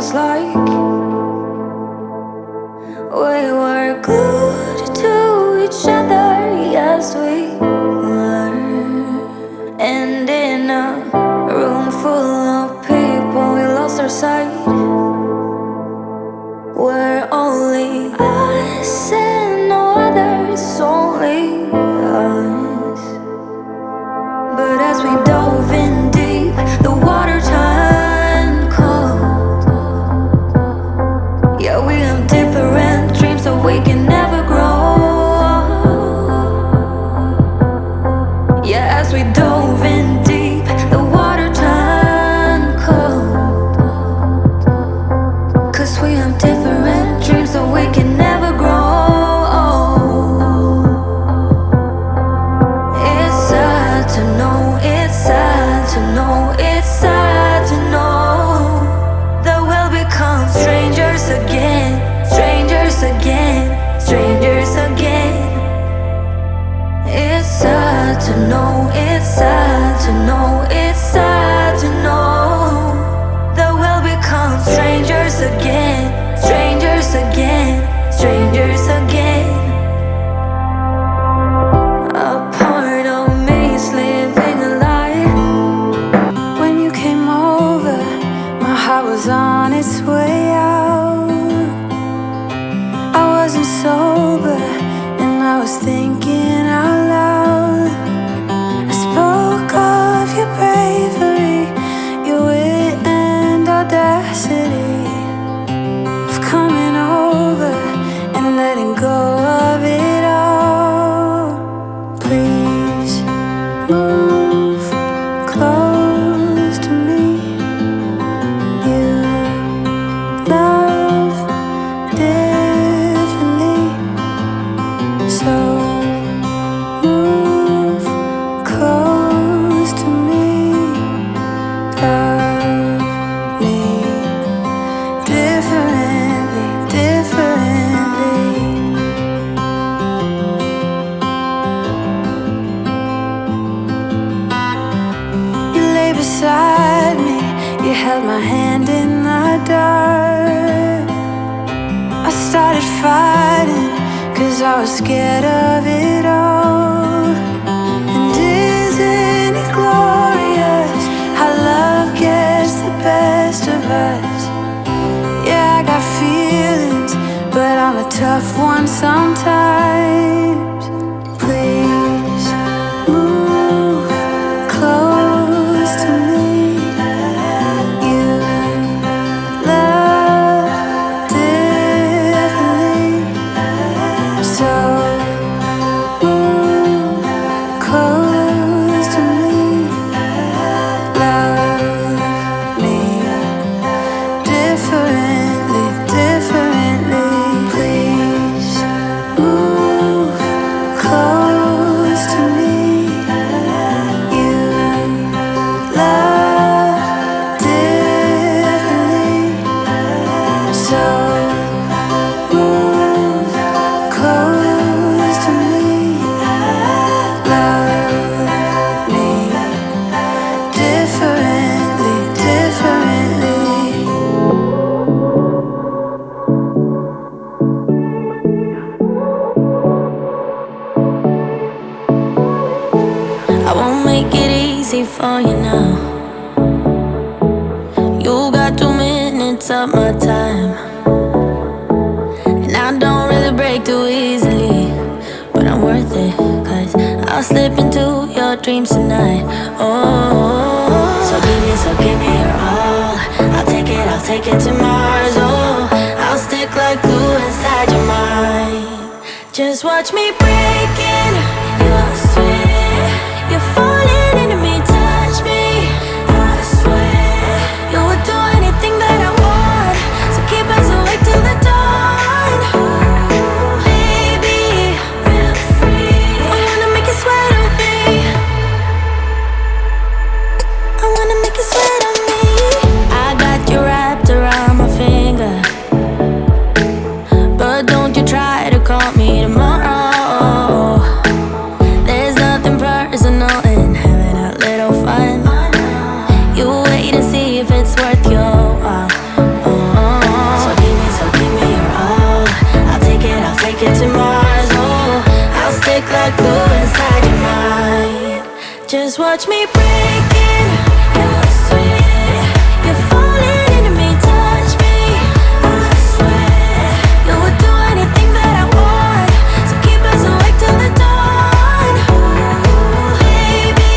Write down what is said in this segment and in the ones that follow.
feels like we were glued to each other. Yes, we were. And in a room full of people, we lost our sight. We're only us and no others, only us. But as we dove in deep, the water turned cold. Yeah, we have different dreams, so we can never grow. Yeah, as we dove in deep, the water turned cold. 'Cause we have different dreams, so we can never grow. It's sad to know, it's sad to know, it's sad to know that we'll become strangers again, strangers again, strangers again. It's sad to know, it's sad to know, it's sad to know that we'll become strangers again, strangers again, strangers again. A part of me is living a lie. When you came over, my heart was on its way out. I wasn't sober and I was thinking out loud. I spoke of your bravery, your wit and audacity, of coming over and letting go of it all. Please move close to me. You love differently, so move close to me. Love me differently, differently. You lay beside me, you held my hand in the dark. I started fighting, 'cause I was scared of it all. And isn't it glorious how love gets the best of us? Yeah, I got feelings, but I'm a tough one sometimes. Please move close to me. You love differently, so move close to me. Love me differently, differently. Please move close to me. You love differently, so move close to me. Love me differently, differently. I won't make it easy for you now. You got 2 minutes of my time, and I don't really break too easily, but I'm worth it, 'cause I'll slip into your dreams tonight. Oh, so give me your all. I'll take it to Mars. Oh, I'll stick like glue inside your mind. Just watch me breaking your sweat. You're falling into me, touch me. I swear you would do anything that I want, so keep us awake till the dawn. Baby, feel free. I wanna make you sweat on me. I wanna make you sweat on me. I got you wrapped around my finger, but don't you try to call me tomorrow. Just watch me breaking your sweat. You're falling into me, touch me. I swear you would do anything that I want. So keep us awake till the dawn. Ooh, baby,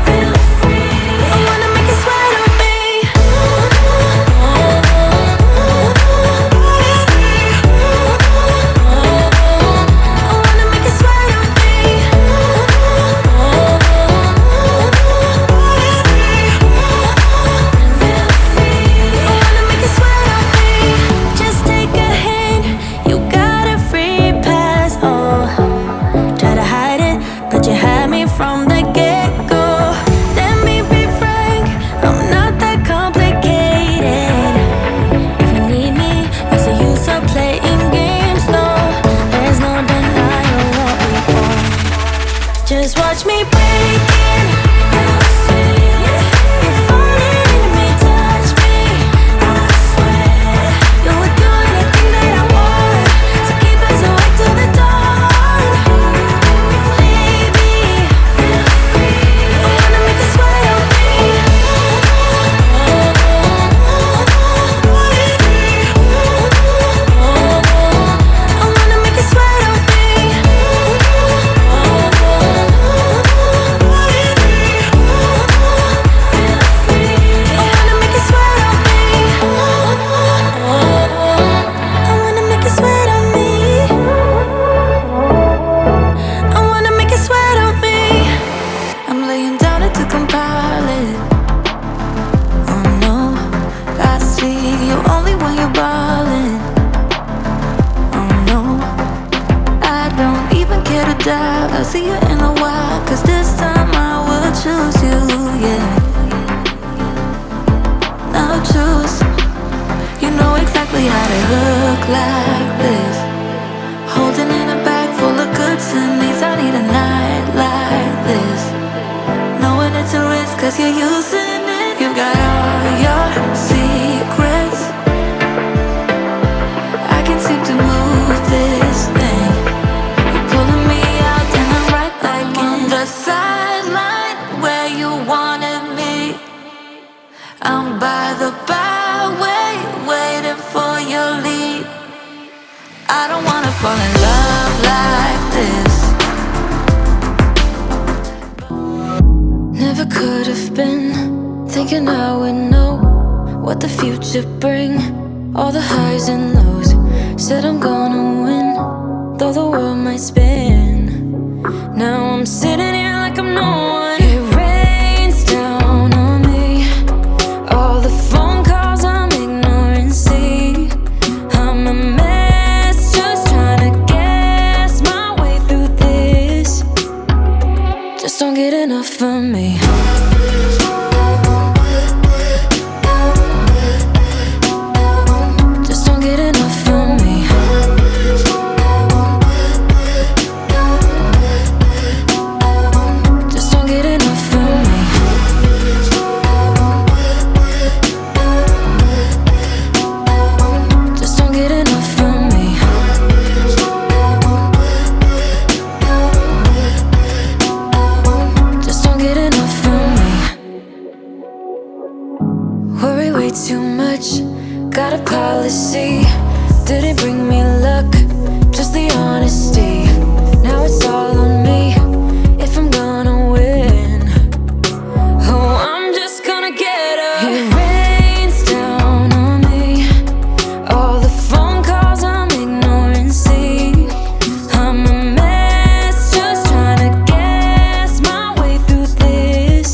feel free. I wanna make you sweat on me. From the get-go, let me be frank, I'm not that complicated. If you need me, what's the use of playing games? No, there's no denying what we want. Just watch me breaking your sweat. You're falling into me, touch me. I swear you would do anything that I want. So keep us awake till the dawn. I'll see you in a while, 'cause this time I will choose you, yeah. Now choose. You know exactly how to look like this. Holding in a bag full of goods and needs. I need a night like this. Knowing it's a risk 'cause you're using it. You've got all your secrets. I can seem to move this thing. The sideline where you wanted me. I'm by the byway, waiting for your lead. I don't wanna fall in love like this. Never could have been thinking I would know what the future bring. All the highs and lows. Said I'm gonna win, though the world might spin. Now I'm sitting here like I'm no one. It rains down on me. All the phone calls I'm ignoring. See, I'm a mess, just trying to guess my way through this. Just don't get enough of me. Just don't get enough of me. Too much, got a policy. Didn't bring me luck, just the honesty. Now it's all on me, if I'm gonna win. Oh, I'm just gonna get up. It rains down on me. All the phone calls I'm ignoring. See, I'm a mess, just trying to guess my way through this.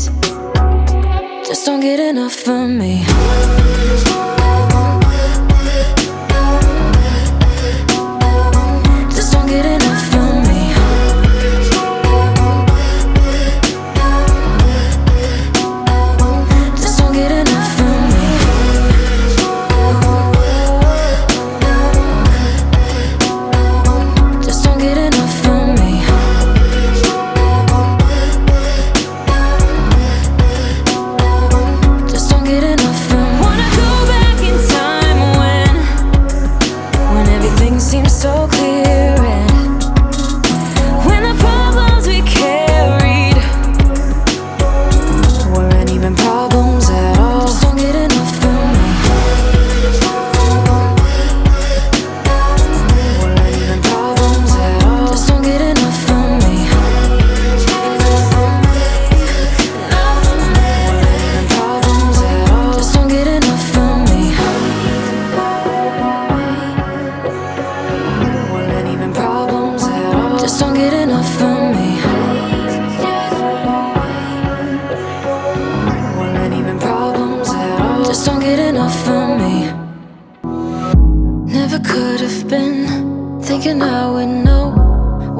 Just don't get enough of me. Wanna go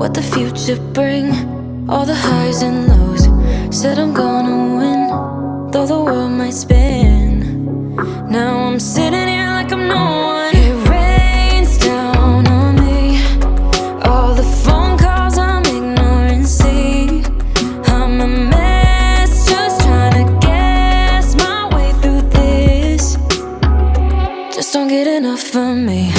what the future bring, all the highs and lows. Said I'm gonna win, though the world might spin. Now I'm sitting here like I'm no one. It rains down on me, all the phone calls I'm ignoring. See, I'm a mess, just trying to guess my way through this. Just don't get enough of me.